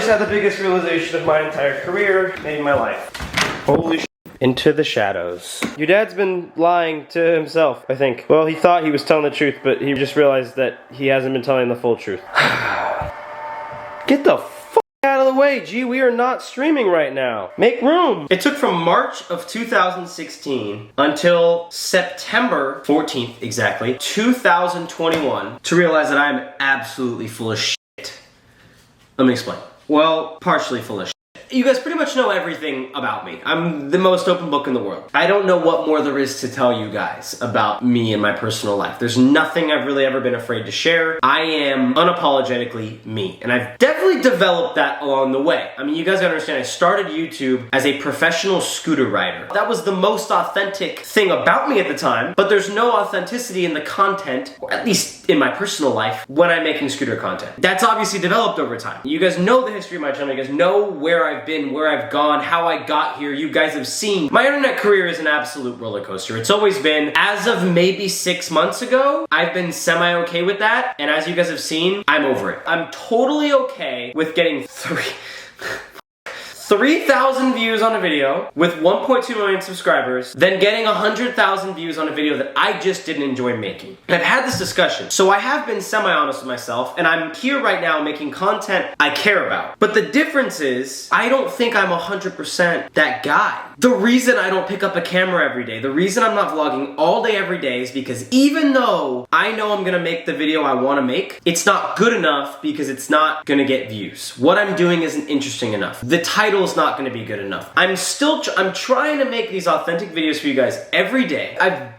just had the biggest realization of my entire career, maybe my life. Holy shit. Into the shadows. Your dad's been lying to himself, I think. Well, he thought he was telling the truth, but he just realized that he hasn't been telling the full truth. Get the fuck out of the way, G. We are not streaming right now. Make room. It took from March of 2016 until September 14th, exactly, 2021 to realize that I'm absolutely full of shit. Let me explain. Well, partially full of shit. You guys pretty much know everything about me. I'm the most open book in the world. I don't know what more there is to tell you guys about me and my personal life. There's nothing I've really ever been afraid to share. I am unapologetically me. And I've definitely developed that along the way. I mean, you guys gotta understand, I started YouTube as a professional scooter rider. That was the most authentic thing about me at the time, but there's no authenticity in the content, or at least in my personal life, when I'm making scooter content. That's obviously developed over time. You guys know the history of my channel. You guys know where I've been, where I've gone, how I got here. You guys have seen. My internet career is an absolute roller coaster. It's always been. As of maybe 6 months ago, I've been semi-okay with that, and as you guys have seen, I'm over it. I'm totally okay with getting 3,000 views on a video with 1.2 million subscribers, then getting 100,000 views on a video that I just didn't enjoy making. And I've had this discussion, so I have been semi-honest with myself, and I'm here right now making content I care about. But the difference is, I don't think I'm 100% that guy. The reason I don't pick up a camera every day, the reason I'm not vlogging all day every day is because even though I know I'm gonna make the video I wanna make, it's not good enough because it's not gonna get views. What I'm doing isn't interesting enough. The title is not gonna be good enough. I'm trying to make these authentic videos for you guys every day. I've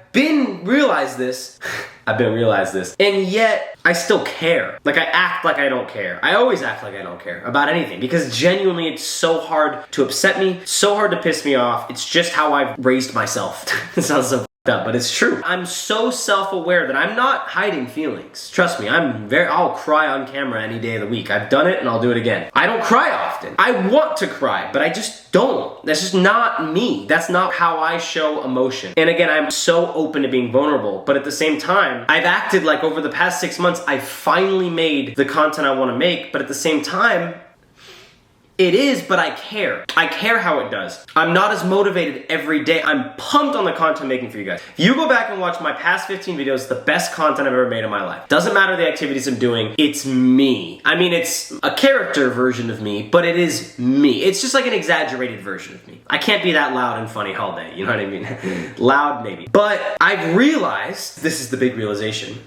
realized this, and yet I still care. Like, I act like I don't care. I always act like I don't care about anything because genuinely it's so hard to upset me, so hard to piss me off. It's just how I've raised myself. It sounds so up, but it's true. I'm so self-aware that I'm not hiding feelings. Trust me, I'll cry on camera any day of the week. I've done it and I'll do it again. I don't cry often. I want to cry, but I just don't. That's just not me. That's not how I show emotion. And again, I'm so open to being vulnerable, but at the same time, I've acted like over the past 6 months, I finally made the content I want to make, but at the same time, it is, but I care. I care how it does. I'm not as motivated every day. I'm pumped on the content making for you guys. If you go back and watch my past 15 videos, the best content I've ever made in my life. Doesn't matter the activities I'm doing, it's me. I mean, it's a character version of me, but it is me. It's just like an exaggerated version of me. I can't be that loud and funny all day, you know what I mean? Loud, maybe. But I've realized, this is the big realization,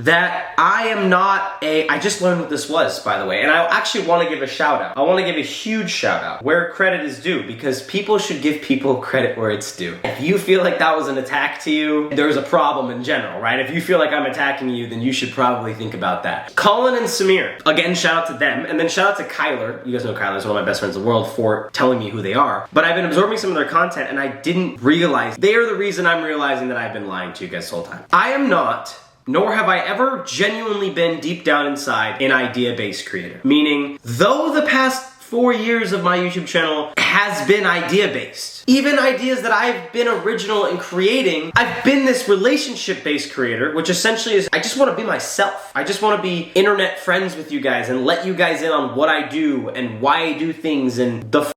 that I am not I just learned what this was, by the way, and I actually want to give a shout out. I want to give a huge shout out where credit is due, because people should give people credit where it's due. If you feel like that was an attack to you, there's a problem in general, right? If you feel like I'm attacking you, then you should probably think about that. Colin and Samir, again, shout out to them, and then shout out to Kyler. You guys know Kyler is one of my best friends in the world, for telling me who they are. But I've been absorbing some of their content, and I didn't realize they are the reason I'm realizing that I've been lying to you guys this whole time. I am not, nor have I ever genuinely been deep down inside an idea-based creator. Meaning, though the past 4 years of my YouTube channel has been idea-based, even ideas that I've been original in creating, I've been this relationship-based creator, which essentially is, I just want to be myself. I just want to be internet friends with you guys and let you guys in on what I do and why I do things and the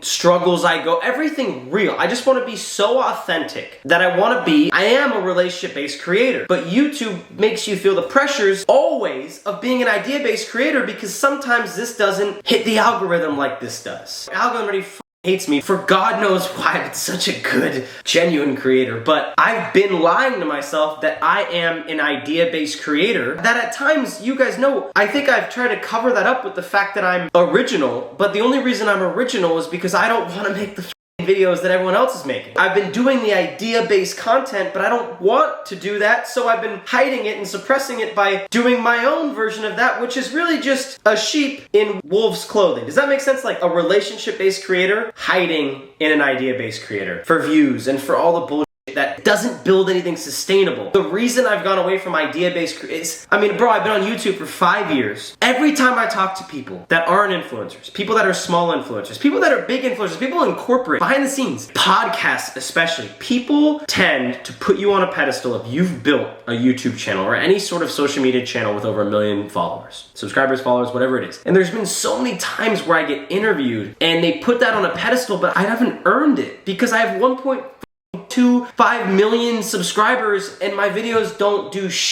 struggles I go, everything real. I just want to be so authentic that I want to be, I am a relationship-based creator. But YouTube makes you feel the pressures always of being an idea-based creator, because sometimes this doesn't hit the algorithm like this does. The algorithm already hates me for God knows why. I'm such a good, genuine creator. But I've been lying to myself that I am an idea-based creator, that at times, you guys know, I think I've tried to cover that up with the fact that I'm original, but the only reason I'm original is because I don't want to make the videos that everyone else is making. I've been doing the idea-based content, but I don't want to do that, so I've been hiding it and suppressing it by doing my own version of that, which is really just a sheep in wolf's clothing. Does that make sense? Like a relationship-based creator hiding in an idea-based creator for views and for all the bullshit that doesn't build anything sustainable. The reason I've gone away from idea-based is, I mean, bro, I've been on YouTube for 5 years. Every time I talk to people that aren't influencers, people that are small influencers, people that are big influencers, people in corporate, behind the scenes, podcasts especially, people tend to put you on a pedestal if you've built a YouTube channel or any sort of social media channel with over 1 million followers, subscribers, followers, whatever it is. And there's been so many times where I get interviewed and they put that on a pedestal, but I haven't earned it because I have 1.25 million subscribers and my videos don't do shit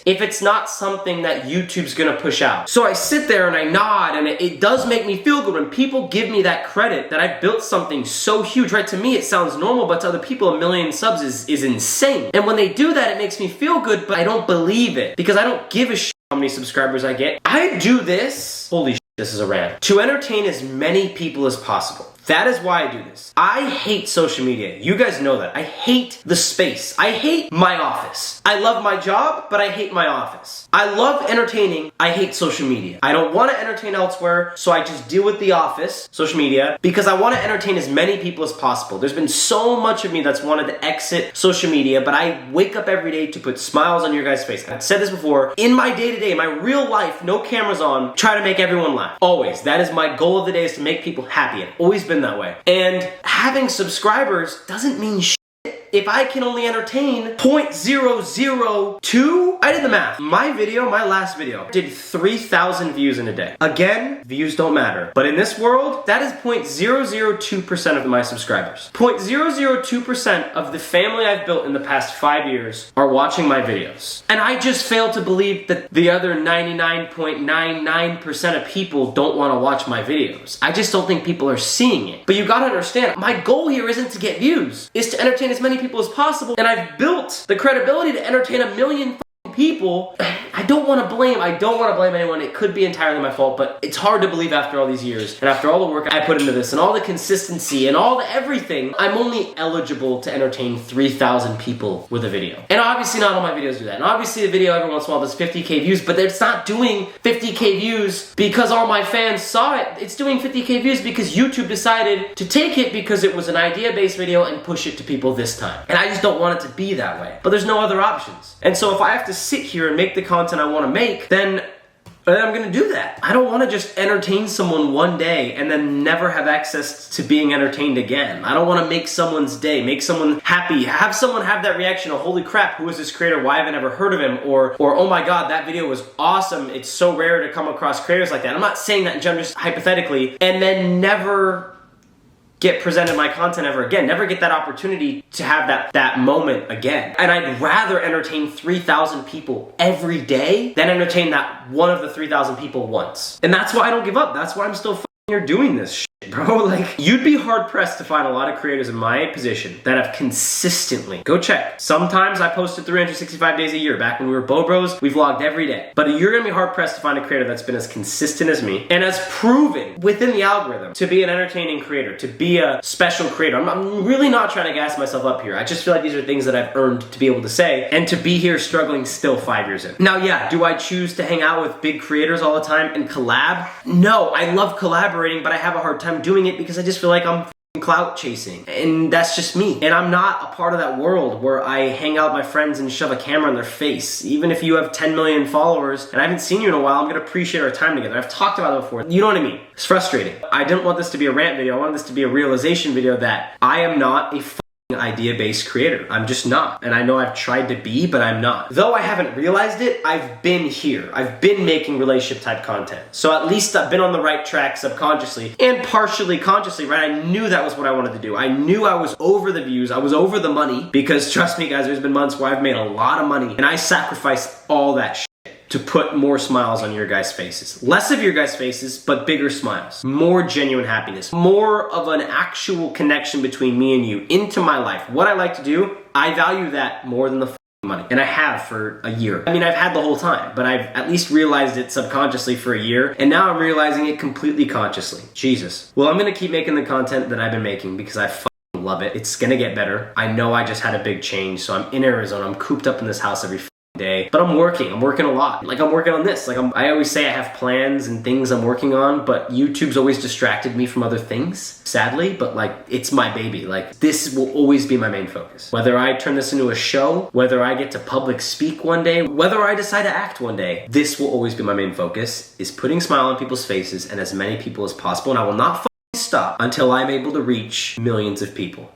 if it's not something that YouTube's gonna push out. So I sit there and I nod, and it does make me feel good when people give me that credit that I built something so huge, right? To me it sounds normal, but to other people 1 million subs is insane. And when they do that, it makes me feel good, but I don't believe it because I don't give a shit how many subscribers I get. I do this, holy shit, this is a rant, to entertain as many people as possible. That is why I do this. I hate social media. You guys know that. I hate the space. I hate my office. I love my job, but I hate my office. I love entertaining. I hate social media. I don't want to entertain elsewhere, so I just deal with the office, social media, because I want to entertain as many people as possible. There's been so much of me that's wanted to exit social media, but I wake up every day to put smiles on your guys' face. I've said this before. In my day-to-day, my real life, no cameras on, try to make everyone laugh. Always. That is my goal of the day, is to make people happy. I've always been that way. And having subscribers doesn't mean shit if I can only entertain 0.002. I did the math. My last video, did 3,000 views in a day. Again, views don't matter. But in this world, that is 0.002% of my subscribers. 0.002% of the family I've built in the past 5 years are watching my videos. And I just fail to believe that the other 99.99% of people don't want to watch my videos. I just don't think people are seeing it. But you gotta understand, my goal here isn't to get views. It's to entertain as many people as possible, and I've built the credibility to entertain 1 million people. I don't want to blame anyone. It could be entirely my fault, but it's hard to believe after all these years and after all the work I put into this and all the consistency and all the everything, I'm only eligible to entertain 3,000 people with a video. And obviously not all my videos do that. And obviously the video every once in a while does 50K views, but it's not doing 50K views because all my fans saw it. It's doing 50K views because YouTube decided to take it because it was an idea-based video and push it to people this time. And I just don't want it to be that way. But there's no other options. And so if I have to sit here and make the content I want to make, then I'm gonna do that. I don't want to just entertain someone one day and then never have access to being entertained again. I don't want to make someone's day, make someone happy, have someone have that reaction of, holy crap, who is this creator? Why haven't I ever heard of him? Or oh my god, that video was awesome. It's so rare to come across creators like that. I'm not saying that in general, just hypothetically, and then never get presented my content ever again, never get that opportunity to have that moment again. And I'd rather entertain 3,000 people every day than entertain that one of the 3,000 people once. And that's why I don't give up. That's why I'm still here doing this shit, bro. Like, you'd be hard pressed to find a lot of creators in my position that have consistently, go check. Sometimes I posted 365 days a year. Back when we were Beau Bros, we vlogged every day. But you're gonna be hard pressed to find a creator that's been as consistent as me and has proven within the algorithm to be an entertaining creator, to be a special creator. I'm really not trying to gas myself up here. I just feel like these are things that I've earned to be able to say and to be here struggling still 5 years in. Now, yeah, do I choose to hang out with big creators all the time and collab? No, I love collaborating, but I have a hard time doing it because I just feel like I'm clout chasing, and that's just me. And I'm not a part of that world where I hang out with my friends and shove a camera in their face. Even if you have 10 million followers and I haven't seen you in a while, I'm gonna appreciate our time together. I've talked about it before. You know what I mean? It's frustrating. I didn't want this to be a rant video. I wanted this to be a realization video that I am not a idea-based creator. I'm just not. And I know I've tried to be, but I'm not. Though I haven't realized it, I've been here. I've been making relationship type content. So at least I've been on the right track subconsciously and partially consciously, right? I knew that was what I wanted to do. I knew I was over the views. I was over the money because trust me guys, there's been months where I've made a lot of money and I sacrificed all that shit to put more smiles on your guys' faces. Less of your guys' faces, but bigger smiles. More genuine happiness. More of an actual connection between me and you into my life. What I like to do, I value that more than the money. And I have for a year. I mean, I've had the whole time, but I've at least realized it subconsciously for a year, and now I'm realizing it completely consciously. Jesus. Well, I'm gonna keep making the content that I've been making because I love it. It's gonna get better. I know I just had a big change, so I'm in Arizona. I'm cooped up in this house every day, but I'm working a lot. Like I'm working on this. Like I always say I have plans and things I'm working on, but YouTube's always distracted me from other things, sadly, but like it's my baby. Like this will always be my main focus. Whether I turn this into a show, whether I get to public speak one day, whether I decide to act one day, this will always be my main focus, is putting a smile on people's faces and as many people as possible, and I will not stop until I'm able to reach millions of people.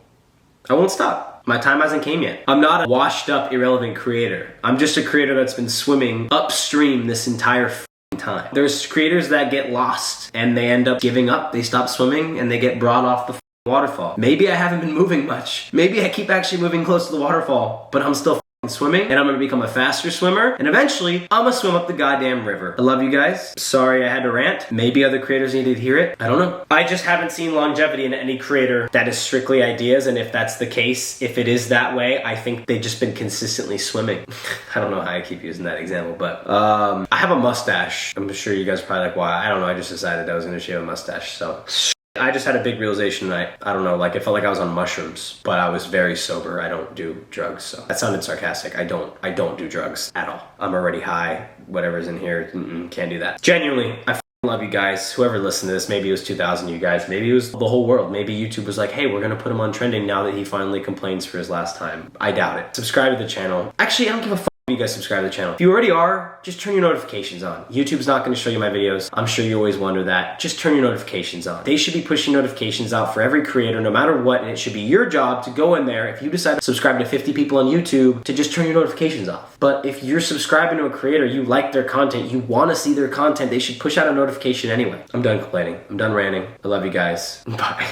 I won't stop. My time hasn't came yet. I'm not a washed up, irrelevant creator. I'm just a creator that's been swimming upstream this entire time. There's creators that get lost and they end up giving up. They stop swimming and they get brought off the waterfall. Maybe I haven't been moving much. Maybe I keep actually moving close to the waterfall, but I'm still swimming, and I'm gonna become a faster swimmer, and eventually I'm gonna swim up the goddamn river. I love you guys. Sorry I had to rant. Maybe other creators needed to hear it. I don't know. I just haven't seen longevity in any creator that is strictly ideas, and if that's the case, if it is that way, I think they've just been consistently swimming. I don't know how I keep using that example, but I have a mustache. I'm sure you guys are probably like, why? I don't know. I just decided I was gonna shave a mustache, so. I just had a big realization tonight. I don't know, like it felt like I was on mushrooms, but I was very sober. I don't do drugs, so that sounded sarcastic. I don't do drugs at all. I'm already high. Whatever's in here, can't do that. Genuinely, I love you guys. Whoever listened to this, maybe it was 2,000 you guys, maybe it was the whole world. Maybe YouTube was like, hey, we're gonna put him on trending now that he finally complains for his last time. I doubt it. Subscribe to the channel. Actually, I don't give a fuck if you guys subscribe to the channel. If you already are, just turn your notifications on. YouTube's not gonna show you my videos. I'm sure you always wonder that. Just turn your notifications on. They should be pushing notifications out for every creator, no matter what, and it should be your job to go in there, if you decide to subscribe to 50 people on YouTube, to just turn your notifications off. But if you're subscribing to a creator, you like their content, you wanna see their content, they should push out a notification anyway. I'm done complaining. I'm done ranting. I love you guys. Bye.